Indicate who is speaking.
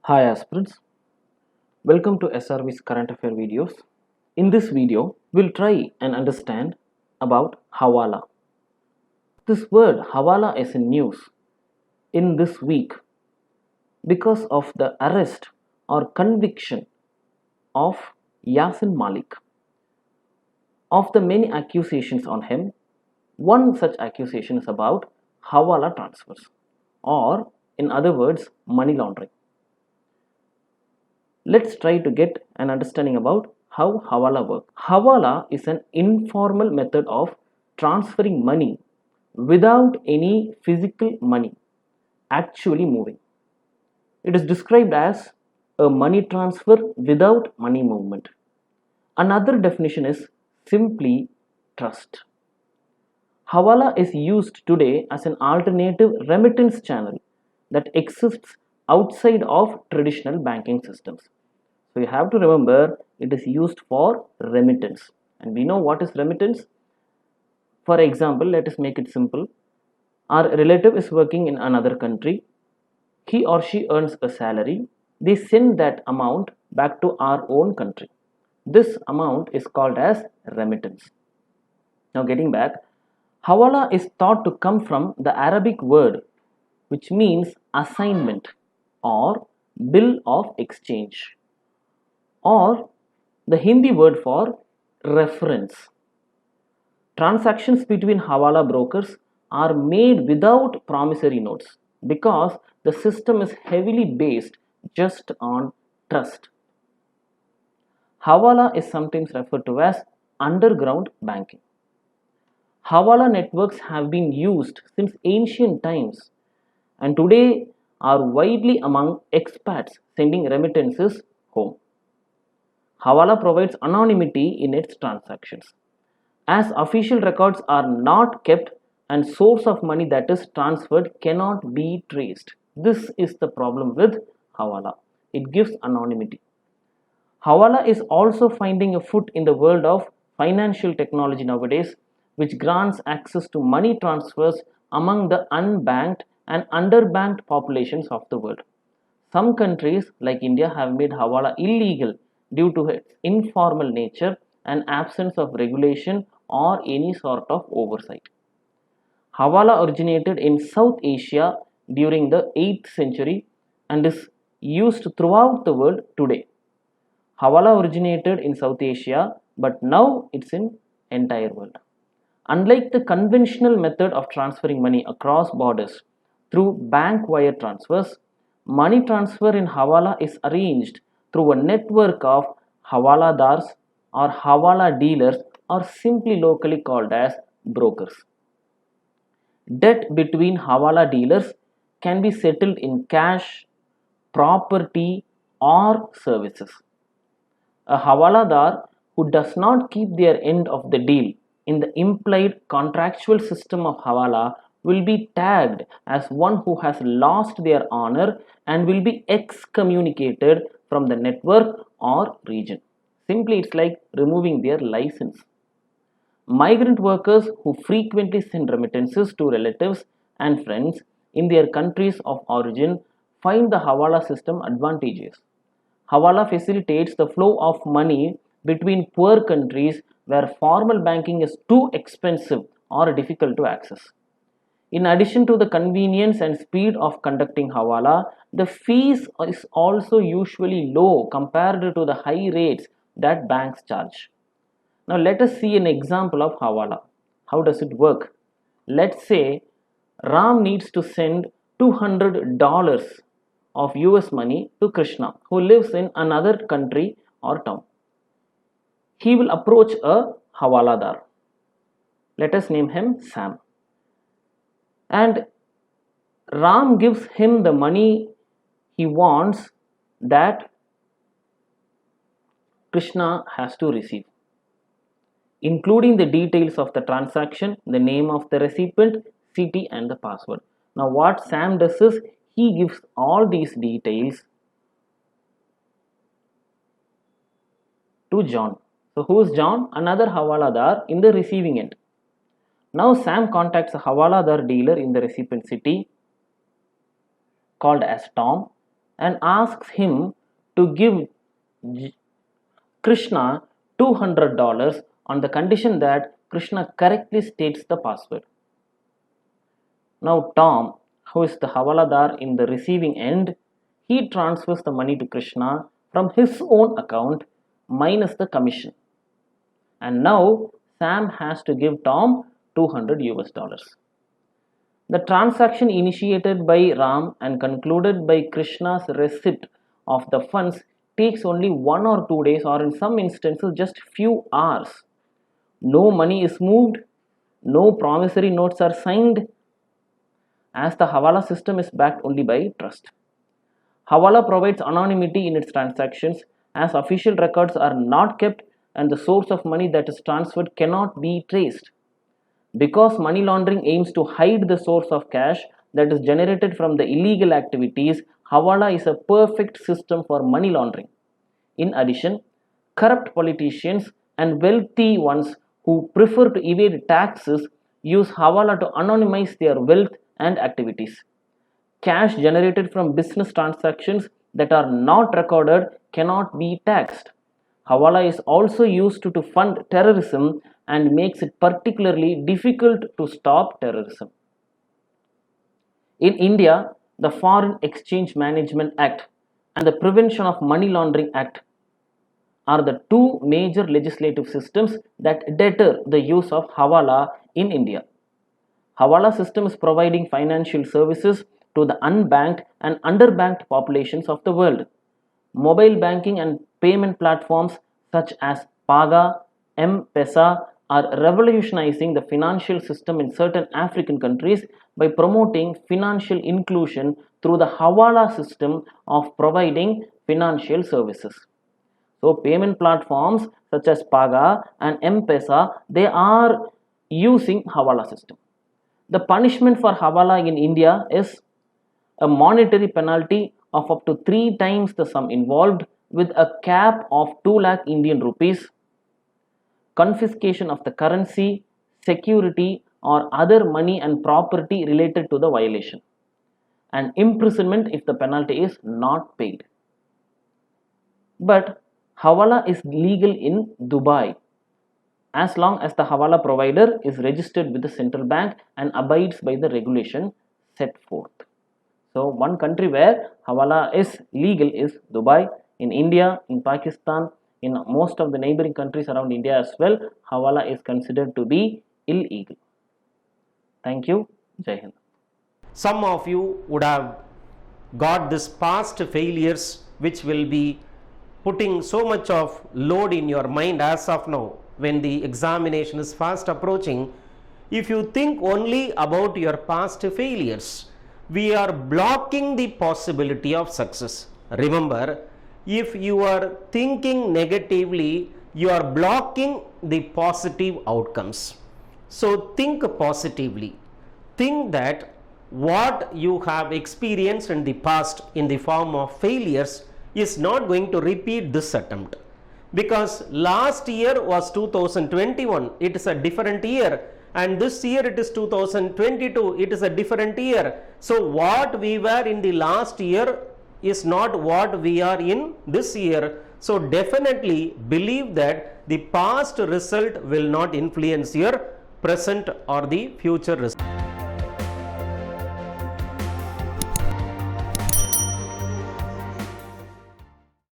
Speaker 1: Hi aspirants, welcome to SRV's current affair videos. In this video, we'll try and understand about Hawala. This word Hawala is in news in this week because of the arrest or conviction of Yasin Malik. Of the many accusations on him, one such accusation is about Hawala transfers, or in other words, money laundering. Let's try to get an understanding about how Hawala works. Hawala is an informal method of transferring money without any physical money actually moving. It is described as a money transfer without money movement. Another definition is simply trust. Hawala is used today as an alternative remittance channel that exists outside of traditional banking systems. So you have to remember it is used for remittance. And we know what is remittance. For example, let us make it simple. Our relative is working in another country. He or she earns a salary. They send that amount back to our own country. This amount is called as remittance. Now getting back, Hawala is thought to come from the Arabic word which means assignment or bill of exchange, or the Hindi word for reference. Transactions between Hawala brokers are made without promissory notes because the system is heavily based just on trust. Hawala is sometimes referred to as underground banking. Hawala networks have been used since ancient times and today are widely among expats sending remittances home. Hawala provides anonymity in its transactions, as official records are not kept and source of money that is transferred cannot be traced. This is the problem with Hawala. It gives anonymity. Hawala is also finding a foot in the world of financial technology nowadays, which grants access to money transfers among the unbanked and underbanked populations of the world. Some countries like India have made Hawala illegal due to its informal nature and absence of regulation or any sort of oversight. Hawala originated in South Asia during the 8th century and is used throughout the world today. Hawala originated in South Asia, but now it's in entire world. Unlike the conventional method of transferring money across borders through bank wire transfers, money transfer in Hawala is arranged through a network of Hawaladars or Hawala dealers, or simply locally called as brokers. Debt between Hawala dealers can be settled in cash, property, or services. A Hawaladar who does not keep their end of the deal in the implied contractual system of Hawala will be tagged as one who has lost their honor and will be excommunicated from the network or region. Simply, it's like removing their license. Migrant workers who frequently send remittances to relatives and friends in their countries of origin find the Hawala system advantageous. Hawala facilitates the flow of money between poor countries where formal banking is too expensive or difficult to access. In addition to the convenience and speed of conducting Hawala, the fees is also usually low compared to the high rates that banks charge. Now let us see an example of Hawala. How does it work? Let's say Ram needs to send $200 of US money to Krishna, who lives in another country or town. He will approach a Hawaladar. Let us name him Sam. And Ram gives him the money he wants that Krishna has to receive, including the details of the transaction, the name of the recipient, city, and the password. Now what Sam does is he gives all these details to John. So who is John? Another Hawaladar in the receiving end. Now Sam contacts a Hawaladar dealer in the recipient city called as Tom and asks him to give Krishna $200 on the condition that Krishna correctly states the password. Now Tom, who is the Havaladar in the receiving end, he transfers the money to Krishna from his own account minus the commission. And now Sam has to give Tom $200. The transaction initiated by Ram and concluded by Krishna's receipt of the funds takes only 1 or 2 days, or in some instances just few hours. No money is moved, no promissory notes are signed, as the Hawala system is backed only by trust. Hawala provides anonymity in its transactions, as official records are not kept and the source of money that is transferred cannot be traced. Because money laundering aims to hide the source of cash that is generated from the illegal activities, Hawala is a perfect system for money laundering. In addition, corrupt politicians and wealthy ones who prefer to evade taxes use Hawala to anonymize their wealth and activities. Cash generated from business transactions that are not recorded cannot be taxed. Hawala is also used to fund terrorism and makes it particularly difficult to stop terrorism. In India, the Foreign Exchange Management Act and the Prevention of Money Laundering Act are the two major legislative systems that deter the use of Hawala in India. Hawala system is providing financial services to the unbanked and underbanked populations of the world. Mobile banking and payment platforms such as Paga, M-Pesa are revolutionizing the financial system in certain African countries by promoting financial inclusion through the Hawala system of providing financial services. So payment platforms such as Paga and M-Pesa, they are using Hawala system. The punishment for Hawala in India is a monetary penalty of up to 3 times the sum involved, with a cap of 2 lakh Indian rupees, confiscation of the currency, security or other money and property related to the violation, and imprisonment if the penalty is not paid. But Hawala is legal in Dubai as long as the Hawala provider is registered with the central bank and abides by the regulation set forth. So one country where Hawala is legal is Dubai. In India, in Pakistan, in most of the neighboring countries around India as well, Hawala is considered to be illegal. Thank you. Jai Hind.
Speaker 2: Some of you would have got this past failures which will be putting so much of load in your mind as of now when the examination is fast approaching. If you think only about your past failures, we are blocking the possibility of success. Remember, if you are thinking negatively, you are blocking the positive outcomes. So think positively. Think that what you have experienced in the past in the form of failures is not going to repeat this attempt. Because last year was 2021, it is a different year, and this year it is 2022, it is a different year. So what we were in the last year is not what we are in this year. So definitely believe that the past result will not influence your present or the future result.